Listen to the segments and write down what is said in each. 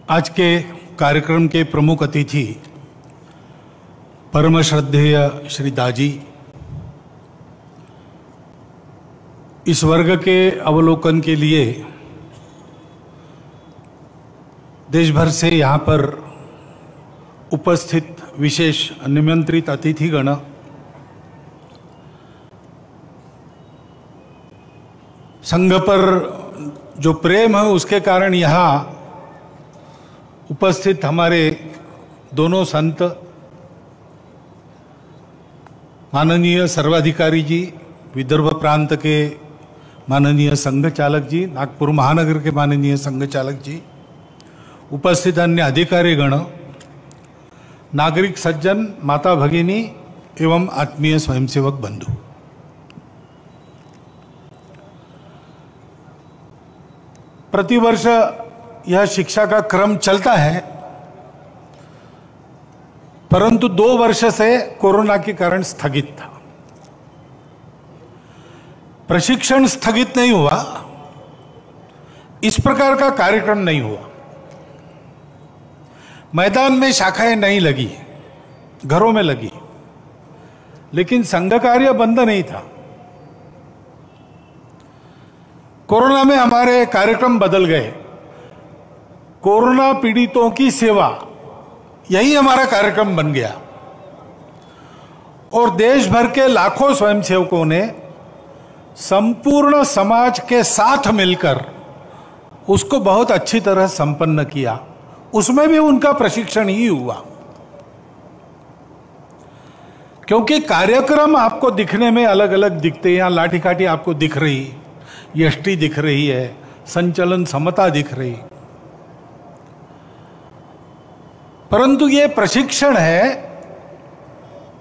आज के कार्यक्रम के प्रमुख अतिथि परम श्रद्धेय श्री दाजी, इस वर्ग के अवलोकन के लिए देश भर से यहाँ पर उपस्थित विशेष निमंत्रित अतिथिगण, संघ पर जो प्रेम है उसके कारण यहाँ उपस्थित हमारे दोनों संत, माननीय सर्वाधिकारी जी, विदर्भ प्रांत के माननीय संघ चालक जी, नागपुर महानगर के माननीय संघ चालक जी, उपस्थित अन्य अधिकारीगण, नागरिक सज्जन, माता भगिनी एवं आत्मीय स्वयंसेवक बंधु, प्रतिवर्ष यह शिक्षा का क्रम चलता है, परंतु 2 वर्ष से कोरोना के कारण स्थगित था। प्रशिक्षण स्थगित नहीं हुआ, इस प्रकार का कार्यक्रम नहीं हुआ। मैदान में शाखाएं नहीं लगी, घरों में लगी, लेकिन संघ कार्य बंद नहीं था। कोरोना में हमारे कार्यक्रम बदल गए। कोरोना पीड़ितों की सेवा, यही हमारा कार्यक्रम बन गया और देश भर के लाखों स्वयंसेवकों ने संपूर्ण समाज के साथ मिलकर उसको बहुत अच्छी तरह संपन्न किया। उसमें भी उनका प्रशिक्षण ही हुआ, क्योंकि कार्यक्रम आपको दिखने में अलग अलग दिखते हैं। यहां लाठी काठी आपको दिख रही, यष्टि दिख रही है, संचलन समता दिख रही, परंतु ये प्रशिक्षण है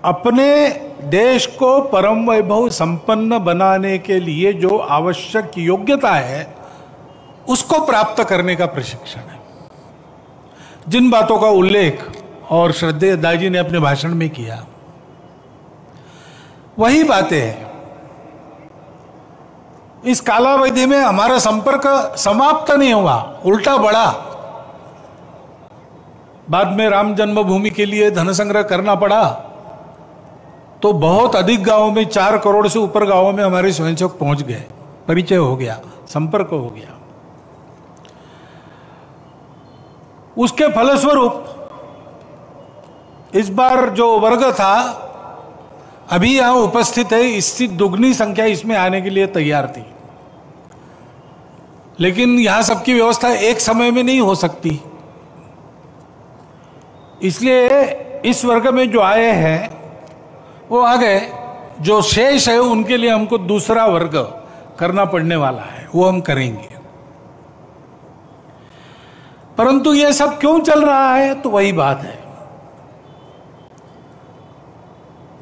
अपने देश को परम वैभव संपन्न बनाने के लिए जो आवश्यक योग्यता है उसको प्राप्त करने का प्रशिक्षण है। जिन बातों का उल्लेख और श्रद्धेय दाजी ने अपने भाषण में किया, वही बातें हैं। इस कालावधि में हमारा संपर्क समाप्त नहीं हुआ, उल्टा बढ़ा। बाद में राम जन्मभूमि के लिए धन संग्रह करना पड़ा तो बहुत अधिक गांवों में, 4 करोड़ से ऊपर गांवों में हमारे स्वयंसेवक पहुंच गए, परिचय हो गया, संपर्क हो गया। उसके फलस्वरूप इस बार जो वर्ग था अभी यहां उपस्थित है, इससे दुगनी संख्या इसमें आने के लिए तैयार थी, लेकिन यहां सबकी व्यवस्था एक समय में नहीं हो सकती। इसलिए इस वर्ग में जो आए हैं वो आ गए, जो शेष है उनके लिए हमको दूसरा वर्ग करना पड़ने वाला है, वो हम करेंगे। परंतु ये सब क्यों चल रहा है, तो वही बात है,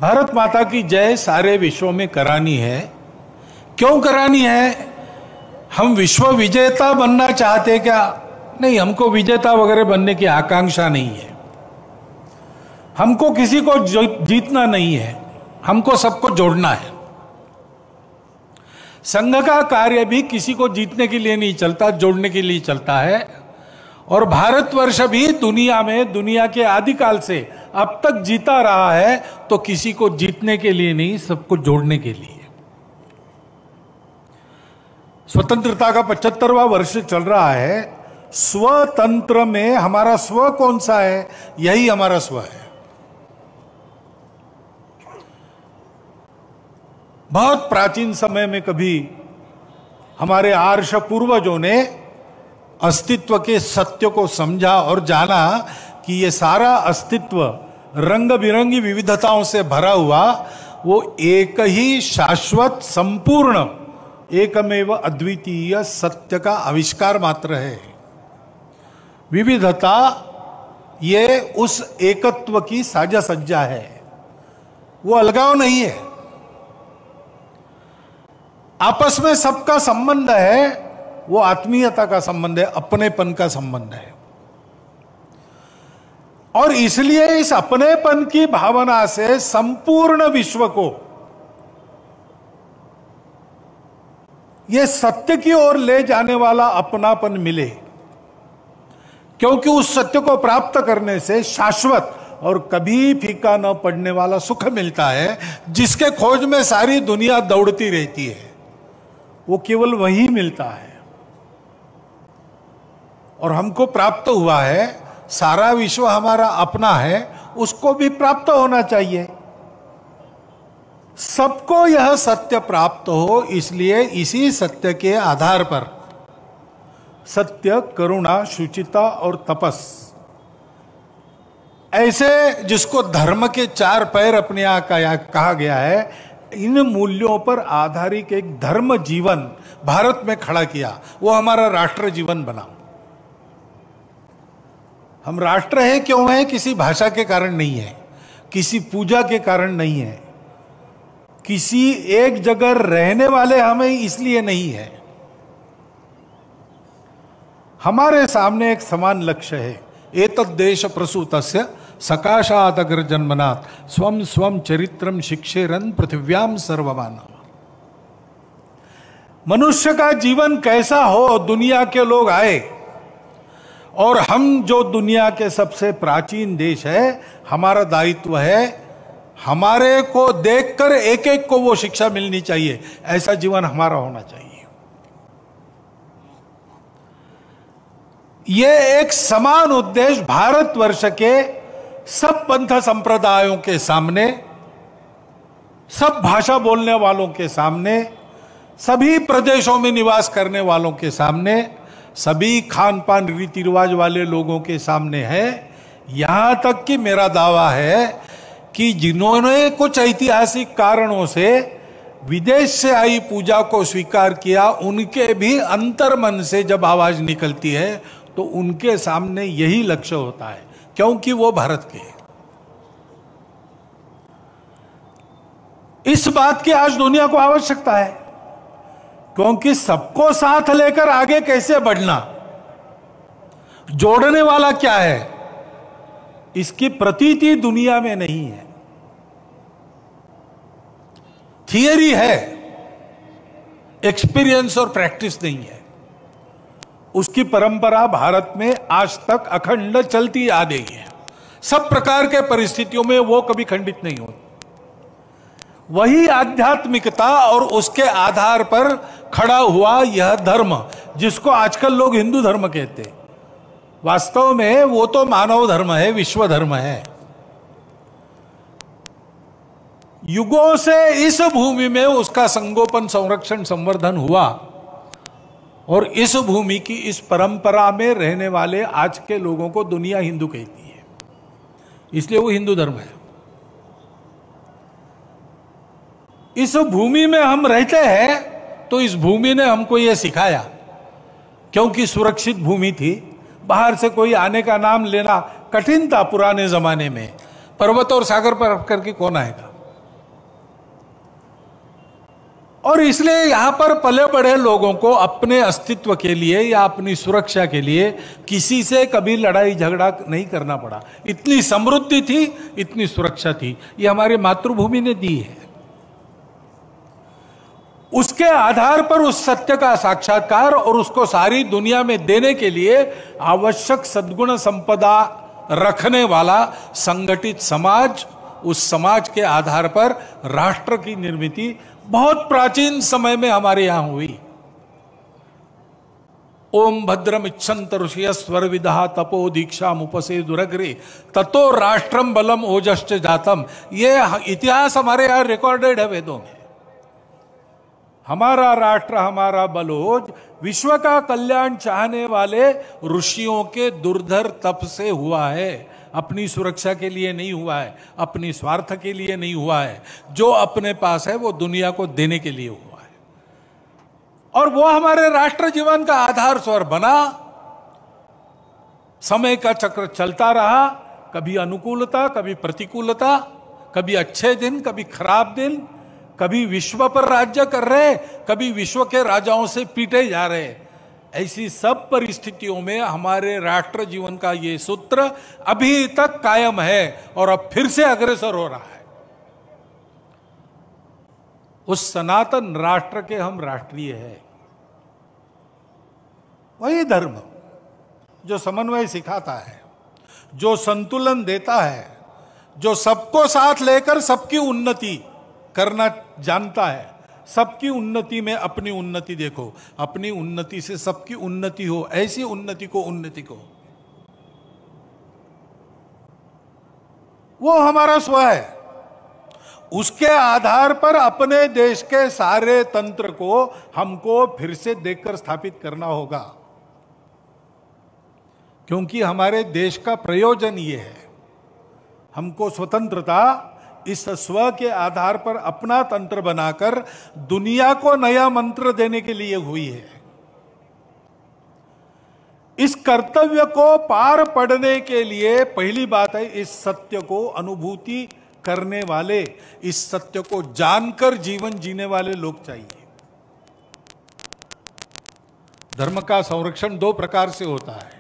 भारत माता की जय सारे विश्व में करानी है। क्यों करानी है? हम विश्व विजेता बनना चाहते क्या? नहीं, हमको विजेता वगैरह बनने की आकांक्षा नहीं है। हमको किसी को जीतना नहीं है, हमको सबको जोड़ना है। संघ का कार्य भी किसी को जीतने के लिए नहीं चलता, जोड़ने के लिए चलता है। और भारतवर्ष भी दुनिया में, दुनिया के आदिकाल से अब तक जीता रहा है तो किसी को जीतने के लिए नहीं, सबको जोड़ने के लिए। स्वतंत्रता का 75वां वर्ष चल रहा है। स्वतंत्र में हमारा स्व कौन सा है? यही हमारा स्व है। बहुत प्राचीन समय में कभी हमारे आर्ष पूर्वजों ने अस्तित्व के सत्य को समझा और जाना कि ये सारा अस्तित्व रंग बिरंगी विविधताओं से भरा हुआ वो एक ही शाश्वत, संपूर्ण, एकमेव अद्वितीय सत्य का आविष्कार मात्र है। विविधता ये उस एकत्व की साजा सज्जा है, वो अलगाव नहीं है। आपस में सबका संबंध है, वो आत्मीयता का संबंध है, अपनेपन का संबंध है। और इसलिए इस अपनेपन की भावना से संपूर्ण विश्व को ये सत्य की ओर ले जाने वाला अपनापन मिले, क्योंकि उस सत्य को प्राप्त करने से शाश्वत और कभी फीका न पड़ने वाला सुख मिलता है, जिसके खोज में सारी दुनिया दौड़ती रहती है। वो केवल वही मिलता है और हमको प्राप्त हुआ है। सारा विश्व हमारा अपना है, उसको भी प्राप्त होना चाहिए। सबको यह सत्य प्राप्त हो, इसलिए इसी सत्य के आधार पर सत्य, करुणा, शुचिता और तपस, ऐसे जिसको धर्म के 4 पैर अपने यहां कहा गया है, इन मूल्यों पर आधारित एक धर्म जीवन भारत में खड़ा किया। वो हमारा राष्ट्र जीवन बना। हम राष्ट्र हैं क्यों हैं? किसी भाषा के कारण नहीं है, किसी पूजा के कारण नहीं है, किसी एक जगह रहने वाले हमें इसलिए नहीं है। हमारे सामने एक समान लक्ष्य है। एतद् देश प्रसूतस्य सकाशात् अग्र जन्मनात् स्वम स्वम चरित्रम शिक्षेरन् पृथिव्याम सर्वमानव। मनुष्य का जीवन कैसा हो, दुनिया के लोग आए, और हम जो दुनिया के सबसे प्राचीन देश है, हमारा दायित्व है हमारे को देखकर एक एक को वो शिक्षा मिलनी चाहिए। ऐसा जीवन हमारा होना चाहिए। ये एक समान उद्देश्य भारतवर्ष के सब पंथ संप्रदायों के सामने, सब भाषा बोलने वालों के सामने, सभी प्रदेशों में निवास करने वालों के सामने, सभी खान पान रीति रिवाज वाले लोगों के सामने है। यहां तक कि मेरा दावा है कि जिन्होंने कुछ ऐतिहासिक कारणों से विदेश से आई पूजा को स्वीकार किया, उनके भी अंतर्मन से जब आवाज निकलती है तो उनके सामने यही लक्ष्य होता है, क्योंकि वो भारत के हैं। इस बात की आज दुनिया को आवश्यकता है, क्योंकि सबको साथ लेकर आगे कैसे बढ़ना, जोड़ने वाला क्या है, इसकी प्रतीति दुनिया में नहीं है। थियरी है, एक्सपीरियंस और प्रैक्टिस नहीं है। उसकी परंपरा भारत में आज तक अखंड चलती आ रही है। सब प्रकार के परिस्थितियों में वो कभी खंडित नहीं होती। वही आध्यात्मिकता और उसके आधार पर खड़ा हुआ यह धर्म, जिसको आजकल लोग हिंदू धर्म कहते हैं, वास्तव में वो तो मानव धर्म है, विश्व धर्म है। युगों से इस भूमि में उसका संगोपन, संरक्षण, संवर्धन हुआ, और इस भूमि की इस परंपरा में रहने वाले आज के लोगों को दुनिया हिंदू कहती है, इसलिए वो हिंदू धर्म है। इस भूमि में हम रहते हैं तो इस भूमि ने हमको यह सिखाया, क्योंकि सुरक्षित भूमि थी, बाहर से कोई आने का नाम लेना कठिन था पुराने जमाने में। पर्वत और सागर पर रख करके कौन आएगा, और इसलिए यहां पर पले बड़े लोगों को अपने अस्तित्व के लिए या अपनी सुरक्षा के लिए किसी से कभी लड़ाई झगड़ा नहीं करना पड़ा। इतनी समृद्धि थी, इतनी सुरक्षा थी, ये हमारी मातृभूमि ने दी है। उसके आधार पर उस सत्य का साक्षात्कार और उसको सारी दुनिया में देने के लिए आवश्यक सद्गुण संपदा रखने वाला संगठित समाज, उस समाज के आधार पर राष्ट्र की निर्मिति बहुत प्राचीन समय में हमारे यहां हुई। ओम भद्रम इच्छन्त ऋषय स्वर विदा तपो दीक्षा मुपसे दुरग्रे ततो राष्ट्रम बलम ओजश्च जातम। ये इतिहास हमारे यहां रिकॉर्डेड है वेदों में। हमारा राष्ट्र, हमारा बलोज विश्व का कल्याण चाहने वाले ऋषियों के दुर्धर तप से हुआ है, अपनी सुरक्षा के लिए नहीं हुआ है, अपनी स्वार्थ के लिए नहीं हुआ है। जो अपने पास है वो दुनिया को देने के लिए हुआ है, और वो हमारे राष्ट्र जीवन का आधार स्वर बना। समय का चक्र चलता रहा, कभी अनुकूलता, कभी प्रतिकूलता, कभी अच्छे दिन, कभी खराब दिन, कभी विश्व पर राज्य कर रहे, कभी विश्व के राजाओं से पीटे जा रहे। ऐसी सब परिस्थितियों में हमारे राष्ट्र जीवन का ये सूत्र अभी तक कायम है और अब फिर से अग्रसर हो रहा है। उस सनातन राष्ट्र के हम राष्ट्रीय हैं, वही धर्म, जो समन्वय सिखाता है, जो संतुलन देता है, जो सबको साथ लेकर सबकी उन्नति करना जानता है। सबकी उन्नति में अपनी उन्नति देखो, अपनी उन्नति से सबकी उन्नति हो, ऐसी उन्नति को वो हमारा स्व है। उसके आधार पर अपने देश के सारे तंत्र को हमको फिर से देखकर स्थापित करना होगा, क्योंकि हमारे देश का प्रयोजन ये है। हमको स्वतंत्रता इस स्व के आधार पर अपना तंत्र बनाकर दुनिया को नया मंत्र देने के लिए हुई है। इस कर्तव्य को पार पड़ने के लिए पहली बात है, इस सत्य को अनुभूति करने वाले, इस सत्य को जानकर जीवन जीने वाले लोग चाहिए। धर्म का संरक्षण दो प्रकार से होता है,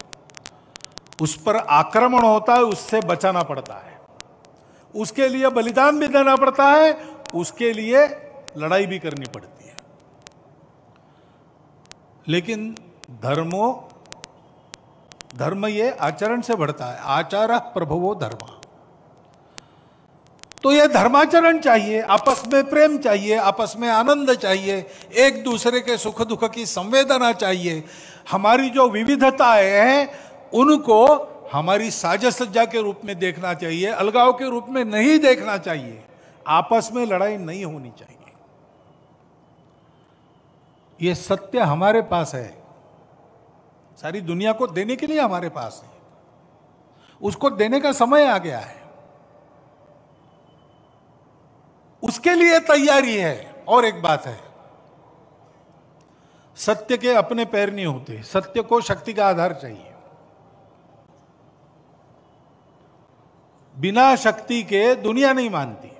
उस पर आक्रमण होता है, उससे बचाना पड़ता है, उसके लिए बलिदान भी देना पड़ता है, उसके लिए लड़ाई भी करनी पड़ती है। लेकिन धर्म ये आचरण से बढ़ता है। आचारः प्रभवो धर्म। तो ये धर्माचरण चाहिए, आपस में प्रेम चाहिए, आपस में आनंद चाहिए, एक दूसरे के सुख दुख की संवेदना चाहिए। हमारी जो विविधताएं हैं उनको हमारी साज सज्जा के रूप में देखना चाहिए, अलगाव के रूप में नहीं देखना चाहिए। आपस में लड़ाई नहीं होनी चाहिए। ये सत्य हमारे पास है, सारी दुनिया को देने के लिए हमारे पास है, उसको देने का समय आ गया है, उसके लिए तैयारी है। और एक बात है, सत्य के अपने पैर नहीं होते, सत्य को शक्ति का आधार चाहिए। बिना शक्ति के दुनिया नहीं मानती।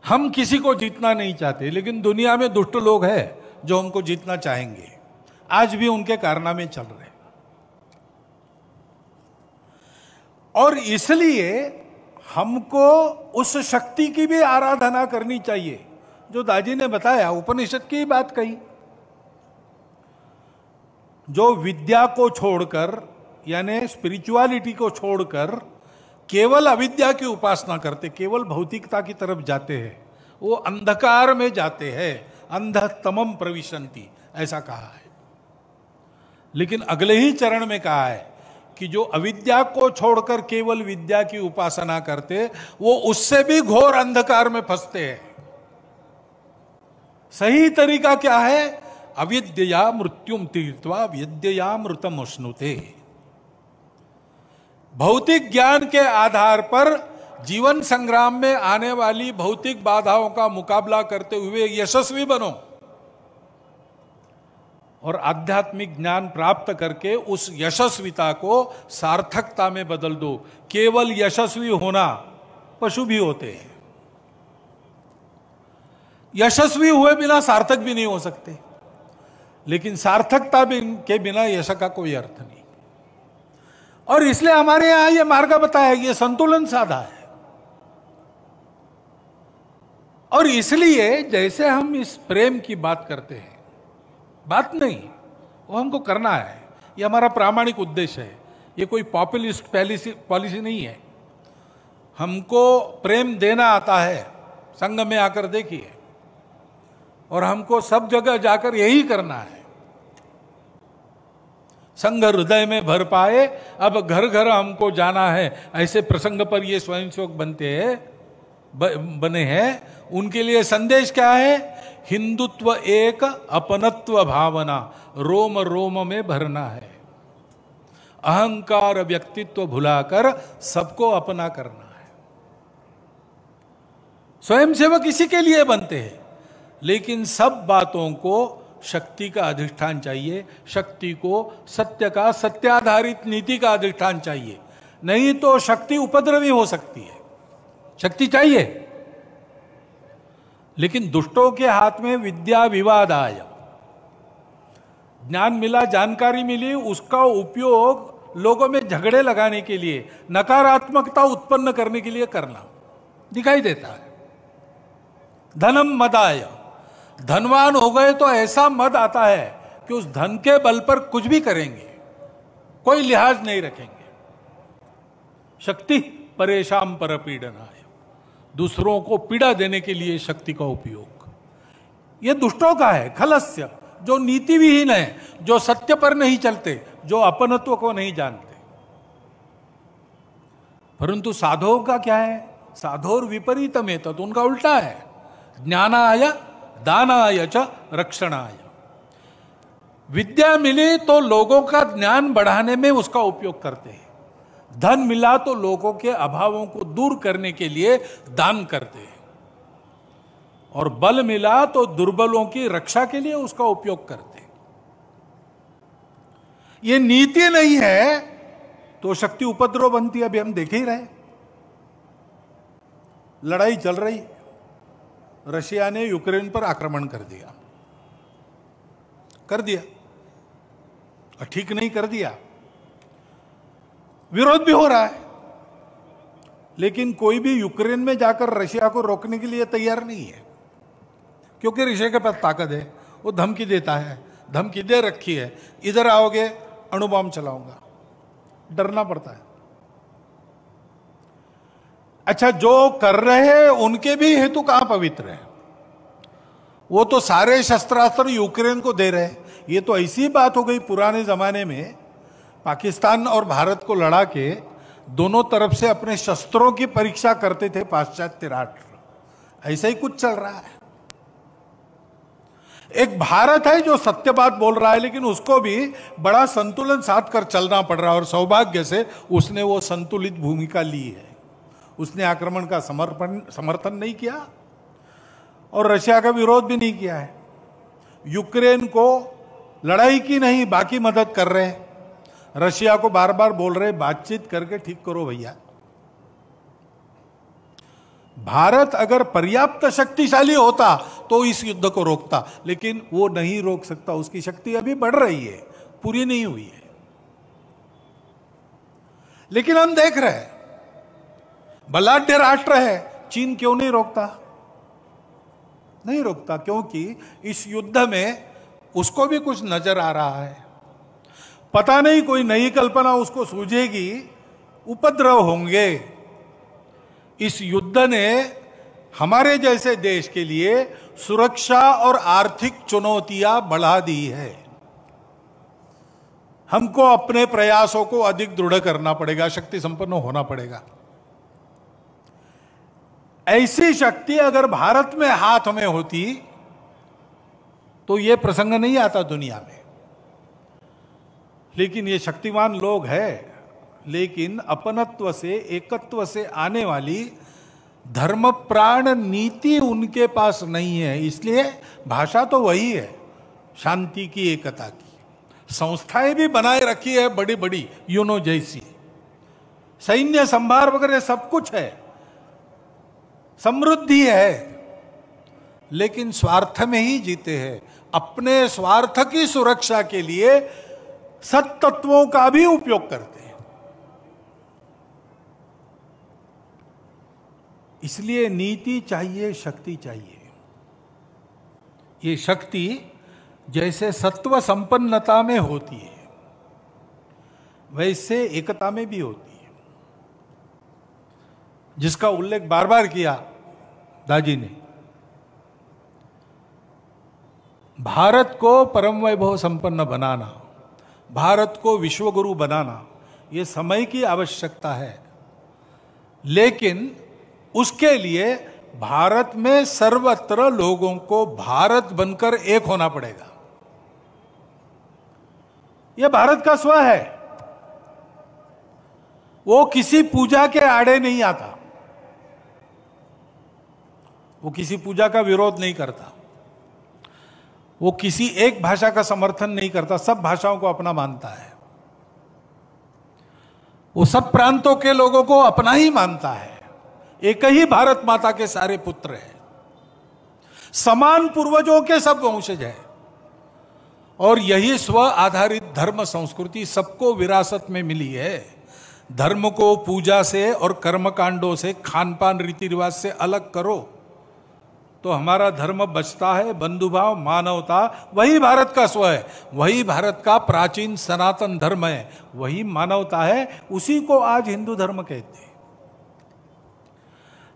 हम किसी को जीतना नहीं चाहते, लेकिन दुनिया में दुष्ट लोग हैं जो हमको जीतना चाहेंगे। आज भी उनके कारनामे चल रहे हैं। और इसलिए हमको उस शक्ति की भी आराधना करनी चाहिए जो दाजी ने बताया, उपनिषद की बात कही। जो विद्या को छोड़कर, यानी स्पिरिचुअलिटी को छोड़कर केवल अविद्या की उपासना करते, केवल भौतिकता की तरफ जाते हैं, वो अंधकार में जाते हैं। अंधतमम प्रविशन्ति, ऐसा कहा है। लेकिन अगले ही चरण में कहा है कि जो अविद्या को छोड़कर केवल विद्या की उपासना करते, वो उससे भी घोर अंधकार में फंसते हैं। सही तरीका क्या है? अविद्या मृत्युम तीर्थवा विद्या मृतम उष्णुते। भौतिक ज्ञान के आधार पर जीवन संग्राम में आने वाली भौतिक बाधाओं का मुकाबला करते हुए यशस्वी बनो और आध्यात्मिक ज्ञान प्राप्त करके उस यशस्विता को सार्थकता में बदल दो। केवल यशस्वी होना, पशु भी होते हैं, यशस्वी हुए बिना सार्थक भी नहीं हो सकते, लेकिन सार्थकता के बिना यश का कोई अर्थ नहीं। और इसलिए हमारे यहां यह मार्ग बताया, यह संतुलन साधा है। और इसलिए जैसे हम इस प्रेम की बात करते हैं, बात नहीं, वो हमको करना है, ये हमारा प्रामाणिक उद्देश्य है। ये कोई पॉपुलिस्ट पॉलिसी नहीं है। हमको प्रेम देना आता है, संघ में आकर देखिए, और हमको सब जगह जाकर यही करना है। संघ हृदय में भर पाए, अब घर घर हमको जाना है, ऐसे प्रसंग पर ये स्वयंसेवक बने हैं। उनके लिए संदेश क्या है? हिंदुत्व एक, अपनत्व भावना रोम रोम में भरना है। अहंकार व्यक्तित्व भुलाकर सबको अपना करना है। स्वयंसेवक इसी के लिए बनते हैं। लेकिन सब बातों को शक्ति का अधिष्ठान चाहिए, शक्ति को सत्य का, सत्याधारित नीति का अधिष्ठान चाहिए। नहीं तो शक्ति उपद्रवी हो सकती है। शक्ति चाहिए, लेकिन दुष्टों के हाथ में विद्या विवाद आया, ज्ञान मिला, जानकारी मिली, उसका उपयोग लोगों में झगड़े लगाने के लिए, नकारात्मकता उत्पन्न करने के लिए करना दिखाई देता है। धनम मदाय, धनवान हो गए तो ऐसा मद आता है कि उस धन के बल पर कुछ भी करेंगे, कोई लिहाज नहीं रखेंगे। शक्ति परेशान पर पीड़नाय, दूसरों को पीड़ा देने के लिए शक्ति का उपयोग, यह दुष्टों का है। खलस्य, जो नीति विहीन है, जो सत्य पर नहीं चलते, जो अपनत्व को नहीं जानते। परंतु साधुओं का क्या है? साधोर विपरीतम है, तो उनका उल्टा है। ज्ञानाय दानाय च रक्षणाय, विद्या मिली तो लोगों का ज्ञान बढ़ाने में उसका उपयोग करते हैं, धन मिला तो लोगों के अभावों को दूर करने के लिए दान करते हैं, और बल मिला तो दुर्बलों की रक्षा के लिए उसका उपयोग करते हैं। ये नीति नहीं है तो शक्ति उपद्रव बनती है। अभी हम देख ही रहे, लड़ाई चल रही, रशिया ने यूक्रेन पर आक्रमण कर दिया, ठीक नहीं कर दिया, विरोध भी हो रहा है, लेकिन कोई भी यूक्रेन में जाकर रशिया को रोकने के लिए तैयार नहीं है, क्योंकि रशिया के पास ताकत है, वो धमकी देता है, धमकी दे रखी है, इधर आओगे अणुबॉम्ब चलाऊंगा, डरना पड़ता है। अच्छा, जो कर रहे हैं उनके भी हेतु कहां पवित्र है? वो तो सारे शस्त्रास्त्र यूक्रेन को दे रहे हैं। ये तो ऐसी बात हो गई, पुराने जमाने में पाकिस्तान और भारत को लड़ा के दोनों तरफ से अपने शस्त्रों की परीक्षा करते थे पाश्चात्य राष्ट्र। ऐसा ही कुछ चल रहा है। एक भारत है जो सत्य बात बोल रहा है, लेकिन उसको भी बड़ा संतुलन साध कर चलना पड़ रहा है, और सौभाग्य से उसने वो संतुलित भूमिका ली है। उसने आक्रमण का समर्थन नहीं किया और रशिया का विरोध भी नहीं किया है। यूक्रेन को लड़ाई की नहीं, बाकी मदद कर रहे हैं। रशिया को बार बार बोल रहे बातचीत करके ठीक करो भैया। भारत अगर पर्याप्त शक्तिशाली होता तो इस युद्ध को रोकता, लेकिन वो नहीं रोक सकता। उसकी शक्ति अभी बढ़ रही है, पूरी नहीं हुई है। लेकिन हम देख रहे हैं बलाढ्य राष्ट्र है, चीन क्यों नहीं रोकता? नहीं रोकता क्योंकि इस युद्ध में उसको भी कुछ नजर आ रहा है। पता नहीं कोई नई कल्पना उसको सूझेगी, उपद्रव होंगे। इस युद्ध ने हमारे जैसे देश के लिए सुरक्षा और आर्थिक चुनौतियां बढ़ा दी है। हमको अपने प्रयासों को अधिक दृढ़ करना पड़ेगा, शक्ति संपन्न होना पड़ेगा। ऐसी शक्ति अगर भारत में हाथ में होती तो यह प्रसंग नहीं आता दुनिया में। लेकिन ये शक्तिमान लोग हैं, लेकिन अपनत्व से, एकत्व से आने वाली धर्म प्राण नीति उनके पास नहीं है। इसलिए भाषा तो वही है, शांति की, एकता की। संस्थाएं भी बनाए रखी है बड़ी बड़ी, यूनो जैसी, सैन्य संभार वगैरह सब कुछ है, समृद्धि है, लेकिन स्वार्थ में ही जीते हैं। अपने स्वार्थ की सुरक्षा के लिए सत्तत्वों का भी उपयोग करते हैं। इसलिए नीति चाहिए, शक्ति चाहिए। ये शक्ति जैसे सत्व संपन्नता में होती है, वैसे एकता में भी होती है, जिसका उल्लेख बार बार किया दाजी ने। भारत को परम वैभव संपन्न बनाना, भारत को विश्वगुरु बनाना, यह समय की आवश्यकता है। लेकिन उसके लिए भारत में सर्वत्र लोगों को भारत बनकर एक होना पड़ेगा। यह भारत का स्व है, वो किसी पूजा के आड़े नहीं आता, वो किसी पूजा का विरोध नहीं करता, वो किसी एक भाषा का समर्थन नहीं करता, सब भाषाओं को अपना मानता है। वो सब प्रांतों के लोगों को अपना ही मानता है। एक ही भारत माता के सारे पुत्र हैं, समान पूर्वजों के सब वंशज हैं, और यही स्व आधारित धर्म संस्कृति सबको विरासत में मिली है। धर्म को पूजा से और कर्मकांडों से, खान पान रीति रिवाज से अलग करो, तो हमारा धर्म बचता है, बंधुभाव, मानवता, वही भारत का स्व है, वही भारत का प्राचीन सनातन धर्म है, वही मानवता है, उसी को आज हिंदू धर्म कहते हैं।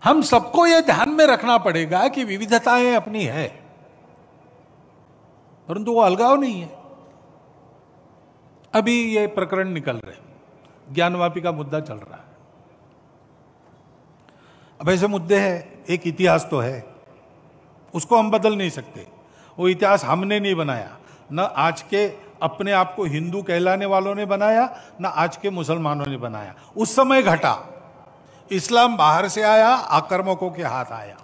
हम सबको यह ध्यान में रखना पड़ेगा कि विविधताएं अपनी है, परंतु वो अलगाव नहीं है। अभी ये प्रकरण निकल रहे, ज्ञानवापी का मुद्दा चल रहा है। अब ऐसे मुद्दे हैं, एक इतिहास तो है, उसको हम बदल नहीं सकते। वो इतिहास हमने नहीं बनाया, न आज के अपने आप को हिंदू कहलाने वालों ने बनाया, न आज के मुसलमानों ने बनाया। उस समय घटा, इस्लाम बाहर से आया, आक्रमकों के हाथ आया।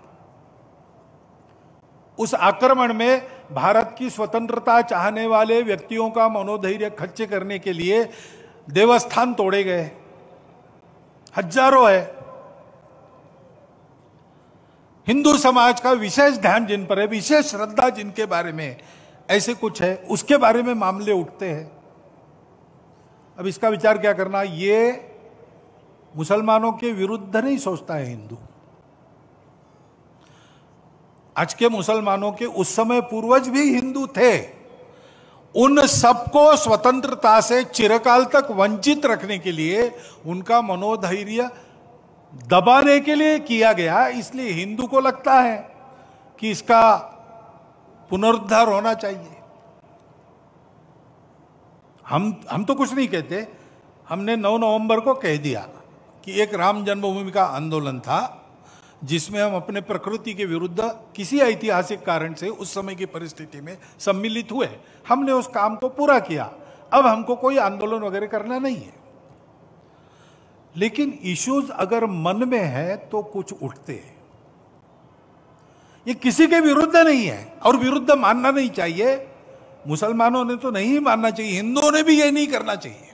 उस आक्रमण में भारत की स्वतंत्रता चाहने वाले व्यक्तियों का मनोधैर्य खच्चे करने के लिए देवस्थान तोड़े गए, हजारों है। हिंदू समाज का विशेष ध्यान जिन पर है, विशेष श्रद्धा जिनके बारे में ऐसे कुछ है, उसके बारे में मामले उठते हैं। अब इसका विचार क्या करना, ये मुसलमानों के विरुद्ध नहीं सोचता है हिंदू। आज के मुसलमानों के उस समय पूर्वज भी हिंदू थे। उन सबको स्वतंत्रता से चिरकाल तक वंचित रखने के लिए, उनका मनोधैर्य दबाने के लिए किया गया। इसलिए हिंदू को लगता है कि इसका पुनरुद्धार होना चाहिए। हम तो कुछ नहीं कहते, हमने 9 नवंबर को कह दिया कि एक राम जन्मभूमि का आंदोलन था जिसमें हम अपने प्रकृति के विरुद्ध किसी ऐतिहासिक कारण से उस समय की परिस्थिति में सम्मिलित हुए। हमने उस काम को पूरा किया, अब हमको कोई आंदोलन वगैरह करना नहीं है। लेकिन इश्यूज अगर मन में है तो कुछ उठते हैं। ये किसी के विरुद्ध नहीं है और विरुद्ध मानना नहीं चाहिए। मुसलमानों ने तो नहीं मानना चाहिए, हिंदुओं ने भी ये नहीं करना चाहिए।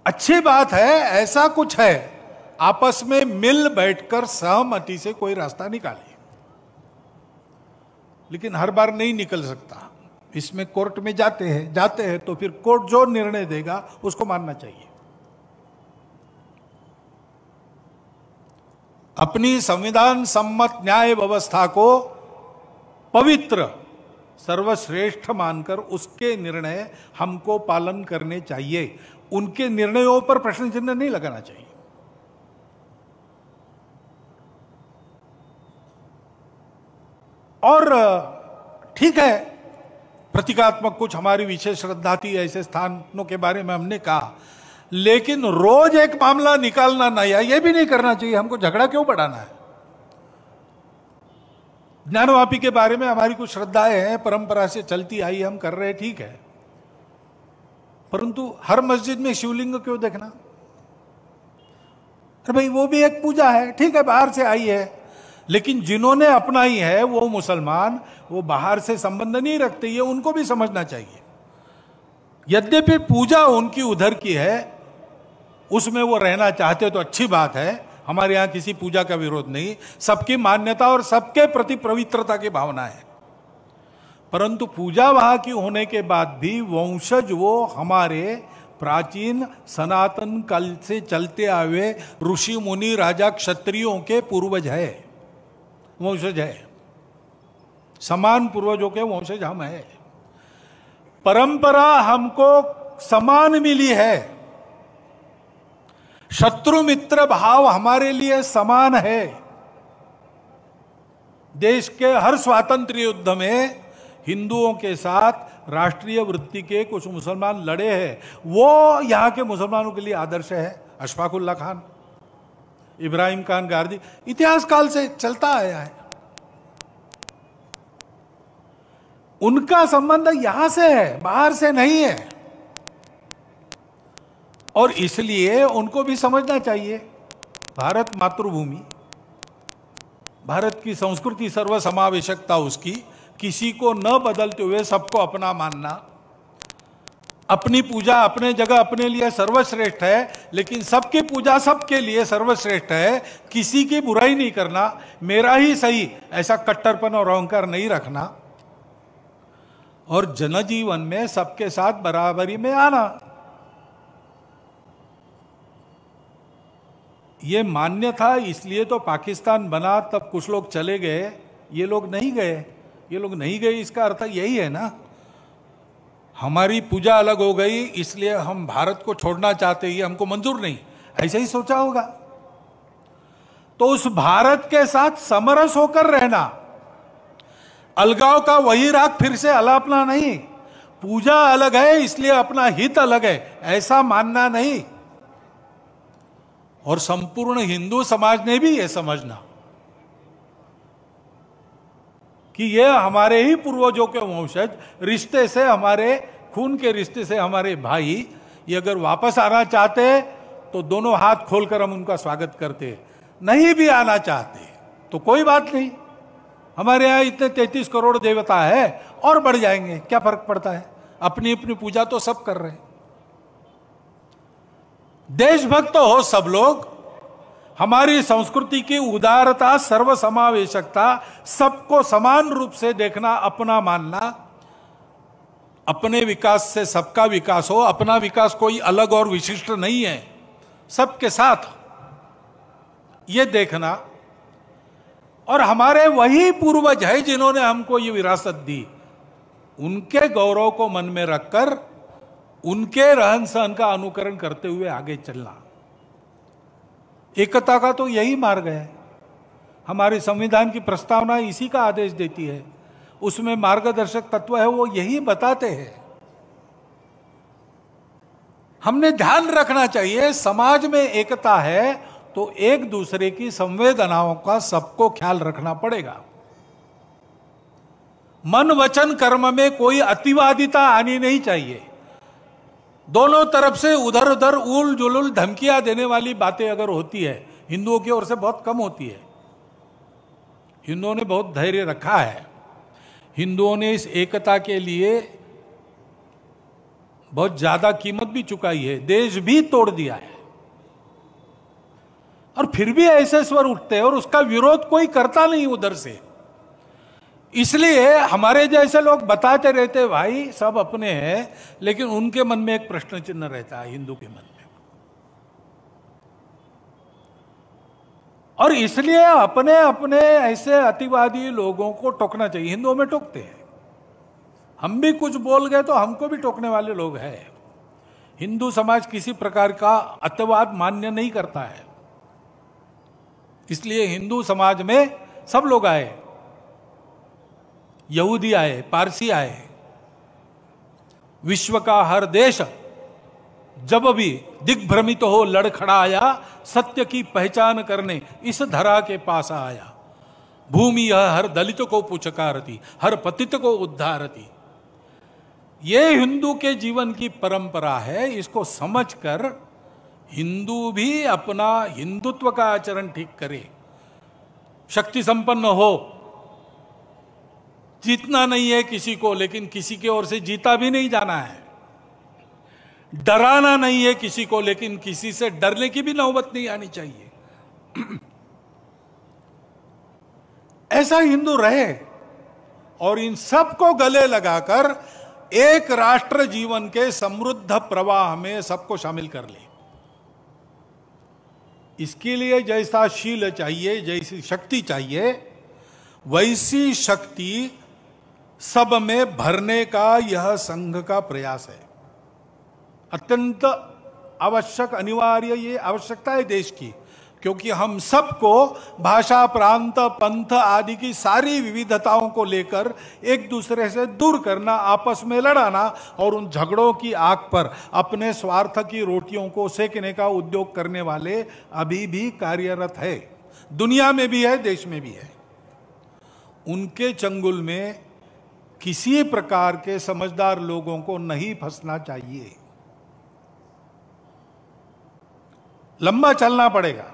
अच्छी बात है, ऐसा कुछ है, आपस में मिल बैठकर सहमति से कोई रास्ता निकाले। लेकिन हर बार नहीं निकल सकता, इसमें कोर्ट में जाते हैं तो फिर कोर्ट जो निर्णय देगा उसको मानना चाहिए। अपनी संविधान सम्मत न्याय व्यवस्था को पवित्र सर्वश्रेष्ठ मानकर उसके निर्णय हमको पालन करने चाहिए। उनके निर्णयों पर प्रश्न चिन्ह नहीं लगाना चाहिए। और ठीक है, प्रतीकात्मक कुछ हमारी विशेष श्रद्धा थी, ऐसे स्थानों के बारे में हमने कहा, लेकिन रोज एक मामला निकालना नया, यह भी नहीं करना चाहिए। हमको झगड़ा क्यों बढ़ाना है? ज्ञानवापी के बारे में हमारी कुछ श्रद्धाएं हैं, परंपरा से चलती आई, हम कर रहे, ठीक है, परंतु हर मस्जिद में शिवलिंग क्यों देखना? अरे भाई, वो भी एक पूजा है, ठीक है, बाहर से आई है, लेकिन जिन्होंने अपनाई है वो मुसलमान, वो बाहर से संबंध नहीं रखते, ये उनको भी समझना चाहिए। यद्यपि पूजा उनकी उधर की है, उसमें वो रहना चाहते तो अच्छी बात है, हमारे यहां किसी पूजा का विरोध नहीं, सबकी मान्यता और सबके प्रति पवित्रता की भावना है। परंतु पूजा वहां की होने के बाद भी वंशज वो हमारे प्राचीन सनातन काल से चलते आए ऋषि मुनि राजा क्षत्रियों के पूर्वज है, वंशज है, समान पूर्वजों के वंशज हम है। परंपरा हमको समान मिली है, शत्रु मित्र भाव हमारे लिए समान है। देश के हर स्वातंत्र्य युद्ध में हिंदुओं के साथ राष्ट्रीय वृत्ति के कुछ मुसलमान लड़े हैं, वो यहां के मुसलमानों के लिए आदर्श है। अशफाकुल्ला खान, इब्राहिम खान गारदी, इतिहास काल से चलता आया है। उनका संबंध यहां से है, बाहर से नहीं है, और इसलिए उनको भी समझना चाहिए भारत मातृभूमि, भारत की संस्कृति, सर्वसमावेशकता उसकी, किसी को न बदलते हुए सबको अपना मानना, अपनी पूजा अपने जगह अपने लिए सर्वश्रेष्ठ है, लेकिन सबकी पूजा सबके लिए सर्वश्रेष्ठ है। किसी की बुराई नहीं करना, मेरा ही सही, ऐसा कट्टरपन और अहंकार नहीं रखना, और जनजीवन में सबके साथ बराबरी में आना। ये मान्य था, इसलिए तो पाकिस्तान बना, तब कुछ लोग चले गए, ये लोग नहीं गए। ये लोग नहीं गए इसका अर्थ यही है ना, हमारी पूजा अलग हो गई इसलिए हम भारत को छोड़ना चाहते, ये हमको मंजूर नहीं, ऐसे ही सोचा होगा। तो उस भारत के साथ समरस होकर रहना, अलगाव का वही राग फिर से अलापना नहीं, पूजा अलग है इसलिए अपना हित अलग है, ऐसा मानना नहीं। और संपूर्ण हिंदू समाज ने भी यह समझना कि ये हमारे ही पूर्वजों के वंशज, रिश्ते से, हमारे खून के रिश्ते से हमारे भाई, ये अगर वापस आना चाहते तो दोनों हाथ खोलकर हम उनका स्वागत करते, नहीं भी आना चाहते तो कोई बात नहीं, हमारे यहां इतने 33 करोड़ देवता है और बढ़ जाएंगे, क्या फर्क पड़ता है, अपनी अपनी पूजा तो सब कर रहे हैं। देशभक्त हो सब लोग, हमारी संस्कृति की उदारता, सर्वसमावेशकता, सबको समान रूप से देखना, अपना मानना, अपने विकास से सबका विकास हो, अपना विकास कोई अलग और विशिष्ट नहीं है, सबके साथ ये देखना। और हमारे वही पूर्वज है जिन्होंने हमको ये विरासत दी, उनके गौरव को मन में रखकर उनके रहन सहन का अनुकरण करते हुए आगे चलना। एकता का तो यही मार्ग है, हमारे संविधान की प्रस्तावना इसी का आदेश देती है, उसमें मार्गदर्शक तत्व है, वो यही बताते हैं। हमने ध्यान रखना चाहिए, समाज में एकता है तो एक दूसरे की संवेदनाओं का सबको ख्याल रखना पड़ेगा। मन वचन कर्म में कोई अतिवादिता आनी नहीं चाहिए। दोनों तरफ से उधर उधर उल जुलुल धमकियां देने वाली बातें अगर होती है, हिंदुओं की ओर से बहुत कम होती है। हिंदुओं ने बहुत धैर्य रखा है, हिंदुओं ने इस एकता के लिए बहुत ज्यादा कीमत भी चुकाई है, देश भी तोड़ दिया है, और फिर भी ऐसे स्वर उठते हैं और उसका विरोध कोई करता नहीं उधर से। इसलिए हमारे जैसे लोग बताते रहते भाई सब अपने हैं, लेकिन उनके मन में एक प्रश्न चिन्ह रहता है, हिंदू के मन में। और इसलिए अपने अपने ऐसे अतिवादी लोगों को टोकना चाहिए। हिंदुओं में टोकते हैं, हम भी कुछ बोल गए तो हमको भी टोकने वाले लोग हैं। हिंदू समाज किसी प्रकार का अतिवाद मान्य नहीं करता है, इसलिए हिंदू समाज में सब लोग आए, यहूदी आए, पारसी आए, विश्व का हर देश जब भी दिग्भ्रमित हो लड़खड़ाया, सत्य की पहचान करने इस धरा के पास आया। भूमि यह हर दलित को पुचकारती, हर पतित को उद्धारती। ये हिंदू के जीवन की परंपरा है, इसको समझकर हिंदू भी अपना हिंदुत्व का आचरण ठीक करे, शक्ति संपन्न हो, जीतना नहीं है किसी को, लेकिन किसी की ओर से जीता भी नहीं जाना है, डराना नहीं है किसी को, लेकिन किसी से डरने की भी नौबत नहीं आनी चाहिए। ऐसा हिंदू रहे और इन सबको गले लगाकर एक राष्ट्र जीवन के समृद्ध प्रवाह में सबको शामिल कर ले। इसके लिए जैसा शील चाहिए, जैसी शक्ति चाहिए, वैसी शक्ति सब में भरने का यह संघ का प्रयास है। अत्यंत आवश्यक, अनिवार्य ये आवश्यकता है देश की, क्योंकि हम सबको भाषा, प्रांत, पंथ आदि की सारी विविधताओं को लेकर एक दूसरे से दूर करना, आपस में लड़ाना और उन झगड़ों की आग पर अपने स्वार्थ की रोटियों को सेकने का उद्योग करने वाले अभी भी कार्यरत है, दुनिया में भी है, देश में भी है। उनके चंगुल में किसी प्रकार के समझदार लोगों को नहीं फंसना चाहिए। लंबा चलना पड़ेगा।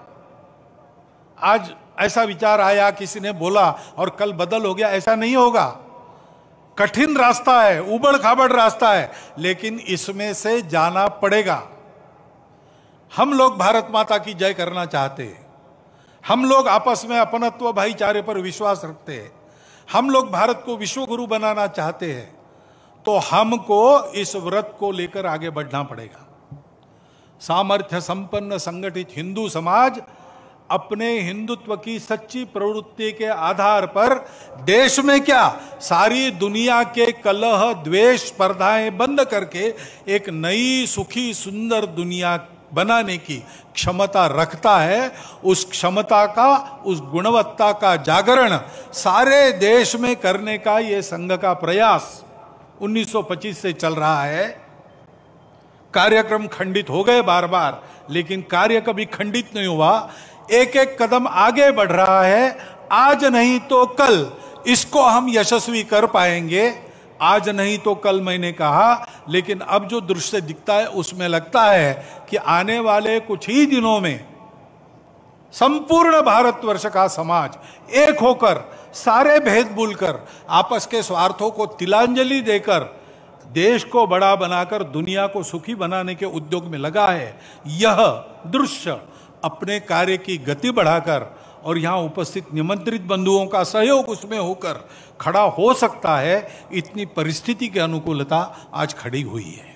आज ऐसा विचार आया, किसी ने बोला और कल बदल हो गया, ऐसा नहीं होगा। कठिन रास्ता है, उबड़ खाबड़ रास्ता है, लेकिन इसमें से जाना पड़ेगा। हम लोग भारत माता की जय करना चाहते हैं, हम लोग आपस में अपनत्व, भाईचारे पर विश्वास रखते हैं, हम लोग भारत को विश्व गुरु बनाना चाहते हैं, तो हमको इस व्रत को लेकर आगे बढ़ना पड़ेगा। सामर्थ्य संपन्न संगठित हिंदू समाज अपने हिंदुत्व की सच्ची प्रवृत्ति के आधार पर देश में क्या सारी दुनिया के कलह द्वेष स्पर्धाएं बंद करके एक नई सुखी सुंदर दुनिया बनाने की क्षमता रखता है। उस क्षमता का, उस गुणवत्ता का जागरण सारे देश में करने का ये संघ का प्रयास 1925 से चल रहा है। कार्यक्रम खंडित हो गए बार बार, लेकिन कार्य कभी खंडित नहीं हुआ, एक एक कदम आगे बढ़ रहा है। आज नहीं तो कल इसको हम यशस्वी कर पाएंगे। आज नहीं तो कल मैंने कहा, लेकिन अब जो दृश्य दिखता है उसमें लगता है कि आने वाले कुछ ही दिनों में संपूर्ण भारतवर्ष का समाज एक होकर, सारे भेद भूलकर, आपस के स्वार्थों को तिलांजलि देकर देश को बड़ा बनाकर दुनिया को सुखी बनाने के उद्योग में लगा है। यह दृश्य अपने कार्य की गति बढ़ाकर और यहां उपस्थित निमंत्रित बंधुओं का सहयोग उसमें होकर खड़ा हो सकता है। इतनी परिस्थिति की अनुकूलता आज खड़ी हुई है।